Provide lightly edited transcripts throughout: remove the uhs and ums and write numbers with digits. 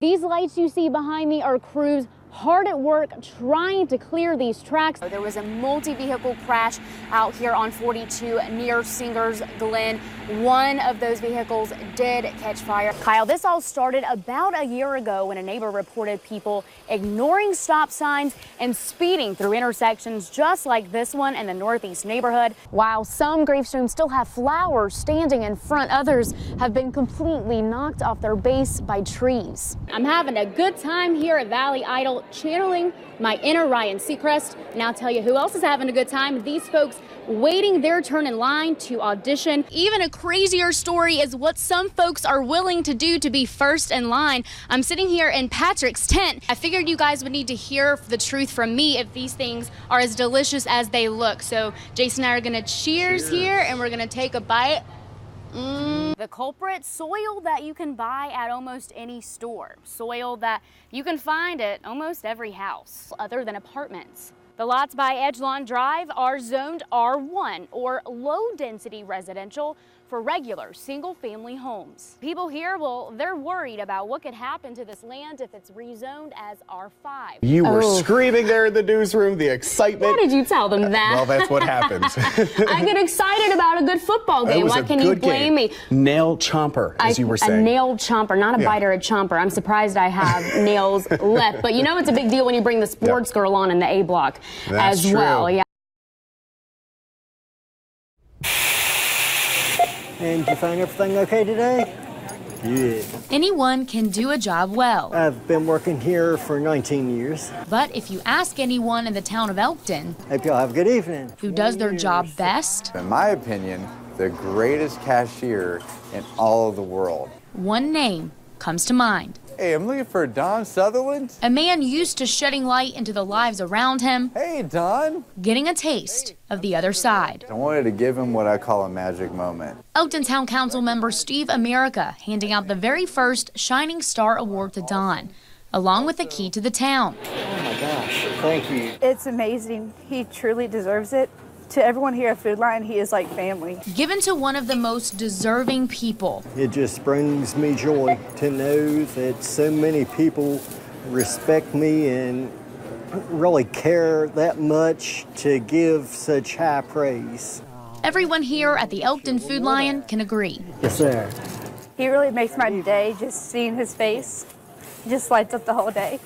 These lights you see behind me are crews hard at work trying to clear these tracks. There was a multi-vehicle crash out here on 42 near Singer's Glen. One of those vehicles did catch fire. Kyle, this all started about a year ago when a neighbor reported people ignoring stop signs and speeding through intersections just like this one in the Northeast neighborhood. While some gravestones still have flowers standing in front, others have been completely knocked off their base by trees. I'm having a good time here at Valley Idol, channeling my inner Ryan Seacrest. And I'll tell you who else is having a good time. These folks waiting their turn in line to audition. Even a crazier story is what some folks are willing to do to be first in line. I'm sitting here in Patrick's tent. I figured you guys would need to hear the truth from me if these things are as delicious as they look. So Jason and I are gonna cheers here, and we're gonna take a bite. The culprit, soil that you can buy at almost any store. Soil that you can find at almost every house, other than apartments. The lots by Edgelawn Drive are zoned R1, or low-density residential, for regular single-family homes. People here, well, they're worried about what could happen to this land if it's rezoned as R5. You were screaming there in the newsroom, the excitement. Why did you tell them that? Well, that's what happens. I get excited about a good football game. Why can you blame me? Nail chomper, as you were saying. A nail chomper, not a biter, a chomper. I'm surprised I have nails left. But you know it's a big deal when you bring the sports girl on in the A block as well. Yeah. And you find everything okay today? Good. Anyone can do a job well. I've been working here for 19 years. But if you ask anyone in the town of Elkton, Hope y'all have a good evening. Who does their job best? In my opinion, the greatest cashier in all of the world. One name comes to mind. Hey, I'm looking for Don Sutherland. A man used to shedding light into the lives around him. Hey, Don. Getting a taste of the other side. I wanted to give him what I call a magic moment. Elkton Town Council member Steve America handing out the very first Shining Star Award to Don, along with the key to the town. Oh my gosh, thank you. It's amazing. He truly deserves it. To everyone here at Food Line, he is like family. Given to one of the most deserving people. It just brings me joy to know that so many people respect me and really care that much to give such high praise. Everyone here at the Elkton Food Lion can agree. Yes, sir. He really makes my day, just seeing his face. Just lights up the whole day.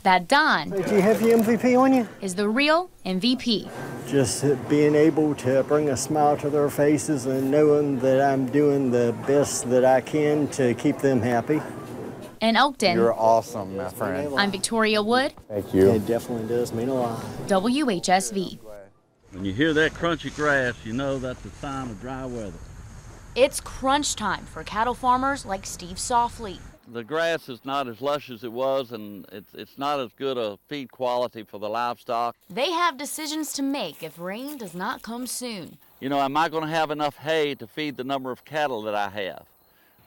That Don Do you have your MVP on you? is the real MVP. Just being able to bring a smile to their faces and knowing that I'm doing the best that I can to keep them happy. In Elkton, You're awesome, my friend. I'm Victoria Wood, Thank you. It definitely does mean a lot. WHSV. When you hear that crunchy grass, you know that's the sign of dry weather. It's crunch time for cattle farmers like Steve Softly. The grass is not as lush as it was, and it's not as good a feed quality for the livestock. They have decisions to make if rain does not come soon. You know, am I going to have enough hay to feed the number of cattle that I have?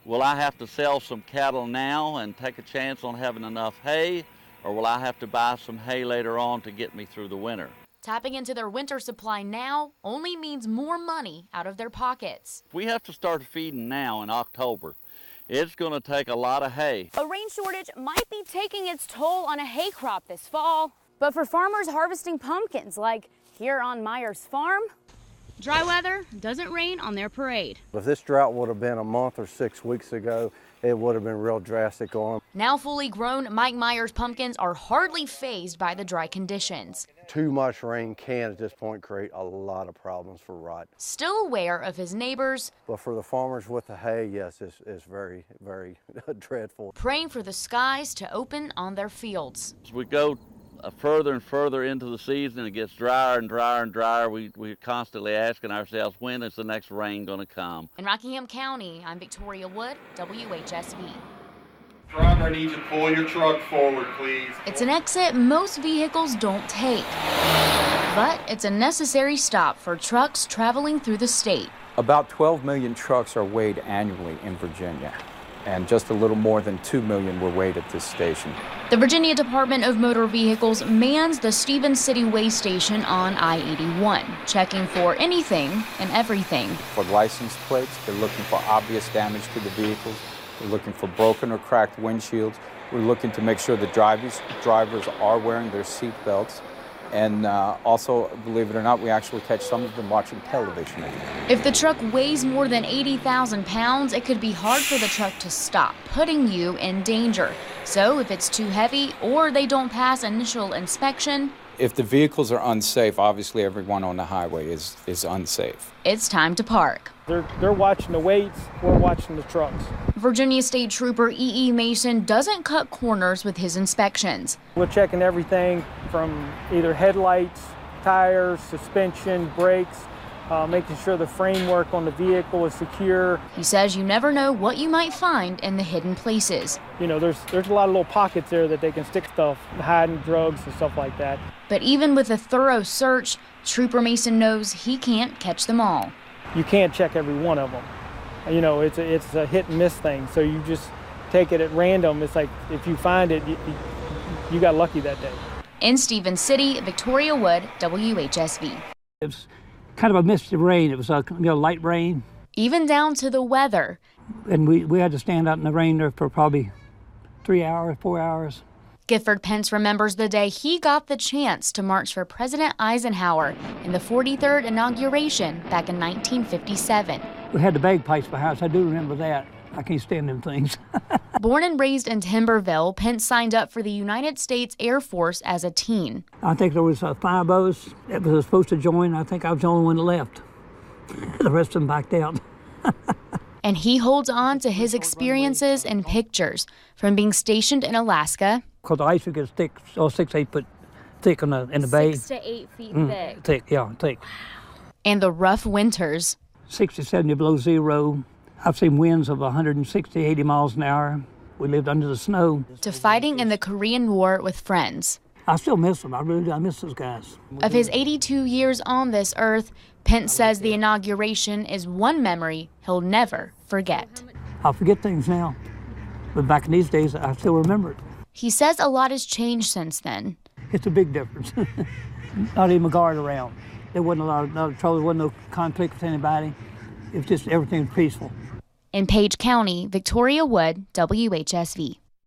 Will I have to sell some cattle now and take a chance on having enough hay, or will I have to buy some hay later on to get me through the winter? Tapping into their winter supply now only means more money out of their pockets. We have to start feeding now in October. It's going to take a lot of hay. A rain shortage might be taking its toll on a hay crop this fall. But for farmers harvesting pumpkins, like here on Myers Farm, dry weather doesn't rain on their parade. If this drought would have been a month or 6 weeks ago, it would have been real drastic on them. Now fully grown, Mike Myers pumpkins are hardly fazed by the dry conditions. Too much rain can, at this point, create a lot of problems for rot. Still aware of his neighbors, But for the farmers with the hay, yes, it's very, very dreadful. praying for the skies to open on their fields. As we go further and further into the season, it gets drier and drier and drier. We're constantly asking ourselves, when is the next rain going to come? In Rockingham County, I'm Victoria Wood, WHSV. Driver, needs to pull your truck forward, please. It's an exit most vehicles don't take, but it's a necessary stop for trucks traveling through the state. About 12 million trucks are weighed annually in Virginia, and just a little more than 2 million were weighed at this station. The Virginia Department of Motor Vehicles mans the Stevens City Way Station on I-81, checking for anything and everything. For license plates, they're looking for obvious damage to the vehicles. We're looking for broken or cracked windshields. We're looking to make sure the drivers are wearing their seat belts. And also, believe it or not, we actually catch some of them watching television. If the truck weighs more than 80,000 pounds, it could be hard for the truck to stop, putting you in danger. So if it's too heavy or they don't pass initial inspection, if the vehicles are unsafe, obviously everyone on the highway is unsafe. It's time to park. They're watching the weights, we're watching the trucks. Virginia State Trooper E.E. Mason doesn't cut corners with his inspections. We're checking everything from either headlights, tires, suspension, brakes, making sure the framework on the vehicle is secure. He says you never know what you might find in the hidden places. You know, there's a lot of little pockets there that they can stick stuff, hiding drugs and stuff like that. But even with a thorough search, Trooper Mason knows he can't catch them all. You can't check every one of them. You know, it's a hit and miss thing, so you just take it at random. It's like if you find it, you got lucky that day. In Stevens City, Victoria Wood, WHSV. It was kind of a misty rain. It was light rain. Even down to the weather. And we had to stand out in the rain there for probably 3 hours, 4 hours. Gifford Pence remembers the day he got the chance to march for President Eisenhower in the 43rd inauguration back in 1957. We had the bagpipes behind us. I do remember that. I can't stand them things. Born and raised in Timberville, Pence signed up for the United States Air Force as a teen. I think there was 5 of us that was supposed to join. I think I was the only one that left. The rest of them backed out. And he holds on to his experiences and pictures from being stationed in Alaska. Because the ice would get thick, 6, 8 foot thick in the bay. 6 to 8 feet thick. Thick, yeah, thick. And the rough winters. 60, 70 below zero. I've seen winds of 160, 80 miles an hour. We lived under the snow. To fighting in the Korean War with friends. I still miss them. I really do. I miss those guys. Of his 82 years on this earth, Pence says the inauguration is one memory he'll never forget. I'll forget things now, but back in these days, I still remember it. He says a lot has changed since then. It's a big difference. Not even a guard around. There wasn't a lot of trouble. There wasn't no conflict with anybody. It was just everything was peaceful. In Page County, Victoria Wood, WHSV.